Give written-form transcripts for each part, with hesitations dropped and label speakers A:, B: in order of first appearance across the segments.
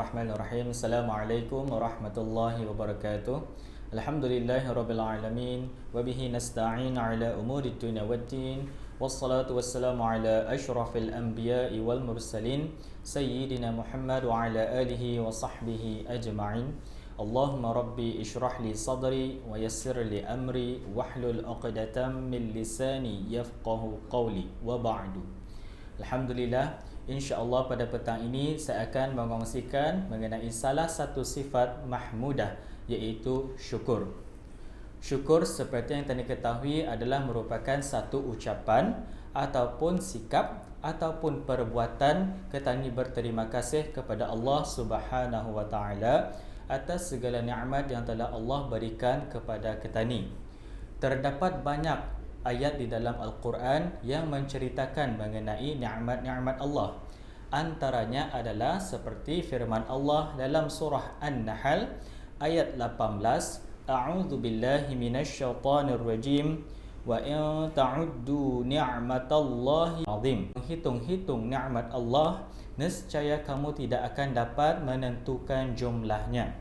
A: Bismillahirrahmanirrahim. Assalamualaikum warahmatullahi wabarakatuh. Alhamdulillahirabbil alamin wa bihi nasta'in ala umuri dunya waddin. Wassalatu wassalamu ala asyrafil anbiya'i wal mursalin sayyidina Muhammad wa ala alihi wa sahbihi ajma'in. Allahumma rabbi ishrah li sadri wa yassir li amri wahlul 'uqdatam min lisani yafqahu qawli wa ba'du. Alhamdulillah, insya-Allah pada petang ini saya akan mengongsikan mengenai salah satu sifat mahmudah, iaitu syukur. Syukur seperti yang tadi ketahui adalah merupakan satu ucapan ataupun sikap ataupun perbuatan ketani berterima kasih kepada Allah Subhanahu wa taala atas segala nikmat yang telah Allah berikan kepada ketani. Terdapat banyak ayat di dalam Al-Quran yang menceritakan mengenai nikmat-nikmat Allah. Antaranya adalah seperti firman Allah dalam surah An-Nahl ayat 18, A'udzu billahi minasyaitonir rajim wa in ta'uddu ni'matallahi 'azim. Hitung-hitung nikmat Allah, nescaya kamu tidak akan dapat menentukan jumlahnya.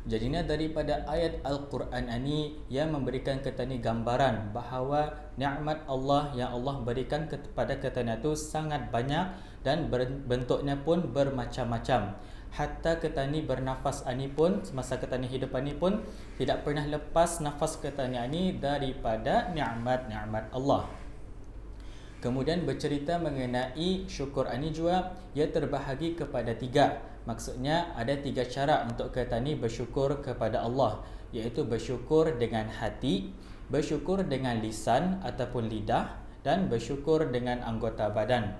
A: Jadinya daripada ayat Al-Quran ini yang memberikan kita ni gambaran bahawa nikmat Allah yang Allah berikan kepada kita itu sangat banyak dan bentuknya pun bermacam-macam. Hatta kita ni bernafas ani pun, semasa kita ni hidup ani pun tidak pernah lepas nafas kita ni daripada nikmat-nikmat Allah. Kemudian bercerita mengenai syukur ini juga, ia terbahagi kepada tiga. Maksudnya ada tiga cara untuk kita ni bersyukur kepada Allah, iaitu bersyukur dengan hati, bersyukur dengan lisan ataupun lidah, dan bersyukur dengan anggota badan.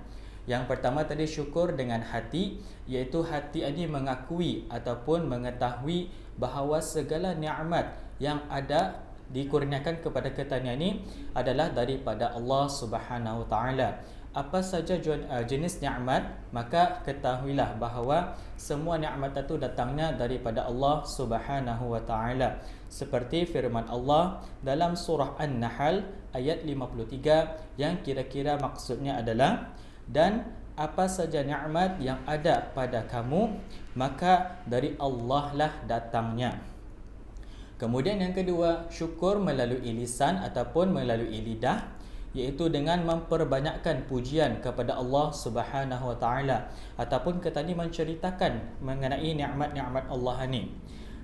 A: Yang pertama tadi syukur dengan hati, iaitu hati ini mengakui ataupun mengetahui bahawa segala nikmat yang ada dikurniakan kepada kita ni adalah daripada Allah Subhanahu taala. Apa saja jenis nikmat, maka ketahuilah bahawa semua nikmat itu datangnya daripada Allah Subhanahu wa taala. Seperti firman Allah dalam surah An-Nahl ayat 53 yang kira-kira maksudnya adalah, dan apa saja nikmat yang ada pada kamu, maka dari Allah lah datangnya. Kemudian yang kedua, syukur melalui lisan ataupun melalui lidah, iaitu dengan memperbanyakkan pujian kepada Allah Subhanahu wa taala ataupun kita ni menceritakan mengenai nikmat-nikmat Allah ni.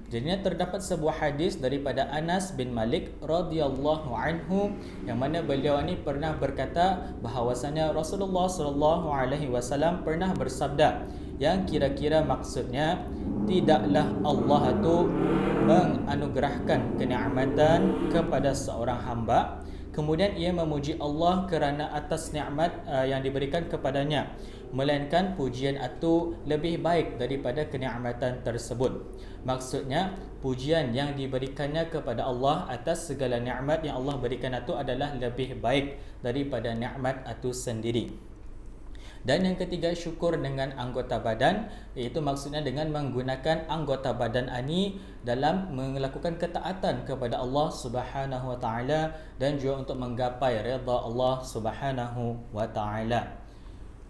A: Jadi terdapat sebuah hadis daripada Anas bin Malik radhiyallahu anhu yang mana beliau ni pernah berkata bahawasanya Rasulullah sallallahu alaihi wasallam pernah bersabda yang kira-kira maksudnya, tidaklah Allah itu menganugerahkan kenikmatan kepada seorang hamba kemudian ia memuji Allah kerana atas nikmat yang diberikan kepadanya, melainkan pujian itu lebih baik daripada kenikmatan tersebut. Maksudnya pujian yang diberikannya kepada Allah atas segala nikmat yang Allah berikan itu adalah lebih baik daripada nikmat itu sendiri. Dan yang ketiga, syukur dengan anggota badan, iaitu maksudnya dengan menggunakan anggota badan ini dalam melakukan ketaatan kepada Allah Subhanahu wa taala dan juga untuk menggapai redha Allah Subhanahu wa taala.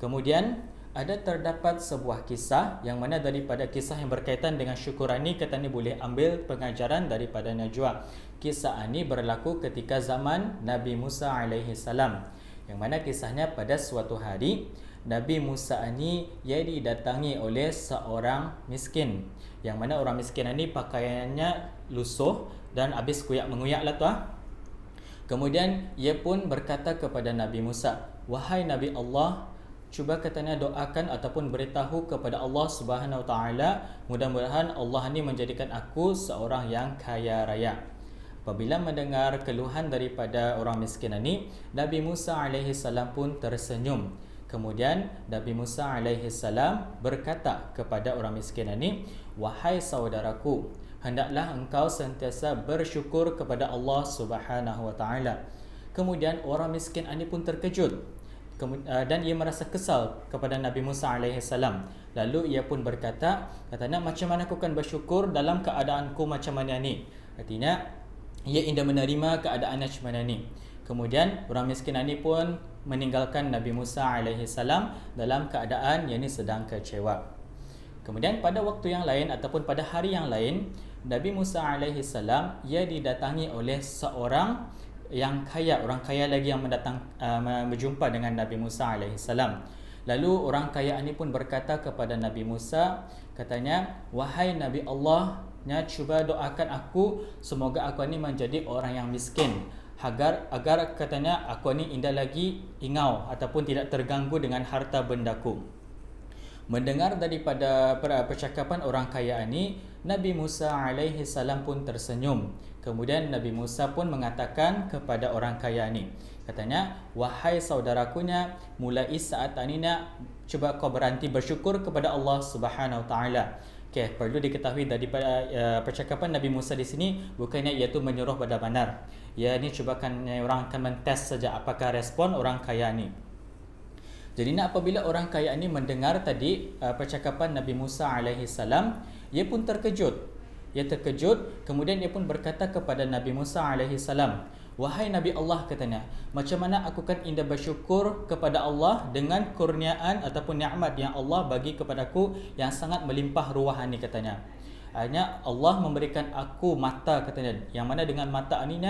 A: Kemudian ada terdapat sebuah kisah yang mana daripada kisah yang berkaitan dengan syukur ini kita ni boleh ambil pengajaran daripada Najwa. Kisah ini berlaku ketika zaman Nabi Musa alaihi salam, yang mana kisahnya pada suatu hari Nabi Musa ini ia didatangi oleh seorang miskin, yang mana orang miskin ini pakaiannya lusuh dan habis kuyak-menguyak lah tu. Kemudian ia pun berkata kepada Nabi Musa, "Wahai Nabi Allah, cuba katanya doakan ataupun beritahu kepada Allah Subhanahu wa taala, mudah-mudahan Allah ini menjadikan aku seorang yang kaya raya." Apabila mendengar keluhan daripada orang miskin ini, Nabi Musa alaihi salam pun tersenyum. Kemudian Nabi Musa alaihi salam berkata kepada orang miskin ini, "Wahai saudaraku, hendaklah engkau sentiasa bersyukur kepada Allah Subhanahu wa taala." Kemudian orang miskin ini pun terkejut dan ia merasa kesal kepada Nabi Musa alaihi salam. Lalu ia pun berkata, katanya, "Macam mana aku akan bersyukur dalam keadaanku macam mana ni?" Artinya ia ingin menerima keadaan macam mana ni. Kemudian orang miskin ini pun meninggalkan Nabi Musa alaihi salam dalam keadaan yang ini sedang kecewa. Kemudian pada waktu yang lain ataupun pada hari yang lain, Nabi Musa alaihi salam ia didatangi oleh seorang yang kaya, orang kaya lagi yang berjumpa dengan Nabi Musa alaihi salam. Lalu orang kaya ini pun berkata kepada Nabi Musa, katanya, "Wahai Nabi Allah, cuba doakan aku semoga aku ni menjadi orang yang miskin, agar katanya aku ni indah lagi ingau ataupun tidak terganggu dengan harta bendaku." Mendengar daripada percakapan orang kaya ini, Nabi Musa alaihi salam pun tersenyum. Kemudian Nabi Musa pun mengatakan kepada orang kaya ini, katanya, "Wahai saudarakunya, mulai saat ini cuba kau berhenti bersyukur kepada Allah Subhanahu Wa Taala." Okey, perlu diketahui daripada percakapan Nabi Musa di sini bukannya iaitu menyuruh pada benar. Ya, ini cubakan orang akan mentes saja apakah respon orang kaya ni. Jadi apabila orang kaya ini mendengar tadi percakapan Nabi Musa alaihi salam, ia pun terkejut. Ia terkejut, kemudian ia pun berkata kepada Nabi Musa alaihi salam, "Wahai Nabi Allah," katanya, "macam mana aku kan indah bersyukur kepada Allah dengan kurniaan ataupun nikmat yang Allah bagi kepadaku yang sangat melimpah ruah ni," katanya. Hanya Allah memberikan aku mata, katanya, yang mana dengan mata ni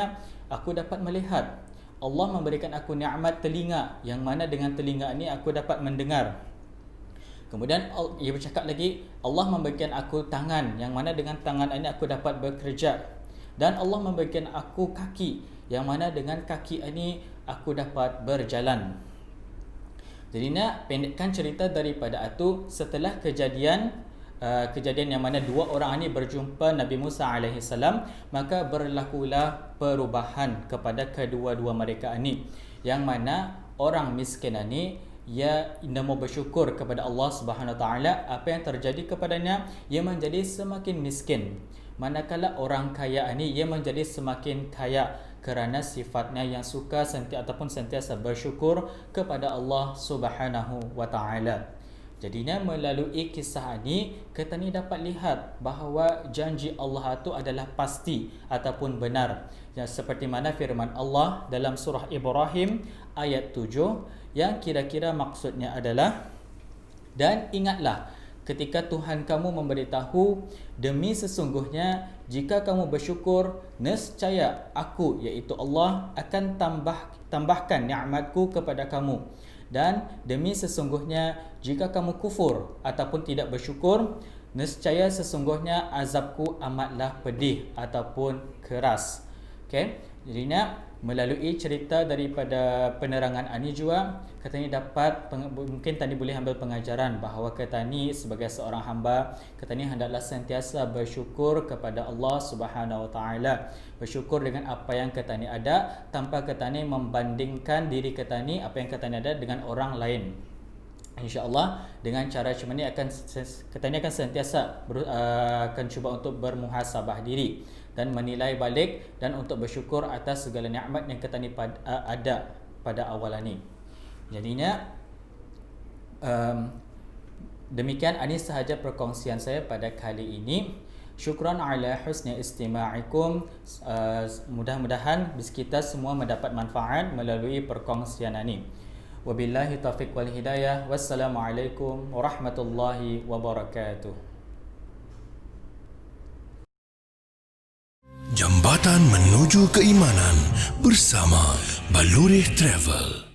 A: aku dapat melihat. Allah memberikan aku nikmat telinga, yang mana dengan telinga ni aku dapat mendengar. Kemudian ia bercakap lagi, Allah memberikan aku tangan, yang mana dengan tangan ini aku dapat bekerja. Dan Allah memberikan aku kaki, yang mana dengan kaki ini aku dapat berjalan. Jadi pendekkan cerita daripada itu, setelah kejadian yang mana dua orang ini berjumpa Nabi Musa alaihi salam, maka berlakulah perubahan kepada kedua-dua mereka ini, yang mana orang miskin ini ia tidak mau bersyukur kepada Allah Subhanahu Wa Taala. Apa yang terjadi kepadanya, ia menjadi semakin miskin. Manakala orang kaya ini ia menjadi semakin kaya kerana sifatnya yang suka sentiasa bersyukur kepada Allah Subhanahu Wa Taala. Jadinya melalui kisah ini kita ni dapat lihat bahawa janji Allah itu adalah pasti ataupun benar. Yang seperti mana firman Allah dalam surah Ibrahim ayat 7 yang kira-kira maksudnya adalah, "Dan ingatlah ketika Tuhan kamu memberitahu, demi sesungguhnya jika kamu bersyukur, nescaya aku iaitu Allah akan tambahkan nikmatku kepada kamu. Dan demi sesungguhnya jika kamu kufur ataupun tidak bersyukur, nescaya sesungguhnya azabku amatlah pedih ataupun keras." Okey, jadi melalui cerita daripada penerangan ini juga katanya dapat mungkin tadi boleh ambil pengajaran bahawa kita ni sebagai seorang hamba, kita ni hendaklah sentiasa bersyukur kepada Allah Subhanahu Wa Taala. Bersyukur dengan apa yang kita ni ada tanpa kita ni membandingkan diri kita ni apa yang kita ni ada dengan orang lain. InsyaAllah dengan cara macam ni kita ni akan sentiasa akan cuba untuk bermuhasabah diri dan menilai balik dan untuk bersyukur atas segala nikmat yang kita ni ada pada awal ni. Jadinya demikian ini sahaja perkongsian saya pada kali ini. Syukran ala husni istima'ikum. Mudah-mudahan kita semua mendapat manfaat melalui perkongsian ini. Wabillahi taufiq wal hidayah. Wassalamualaikum warahmatullahi wabarakatuh.
B: Jambatan menuju keimanan bersama Balurih Travel.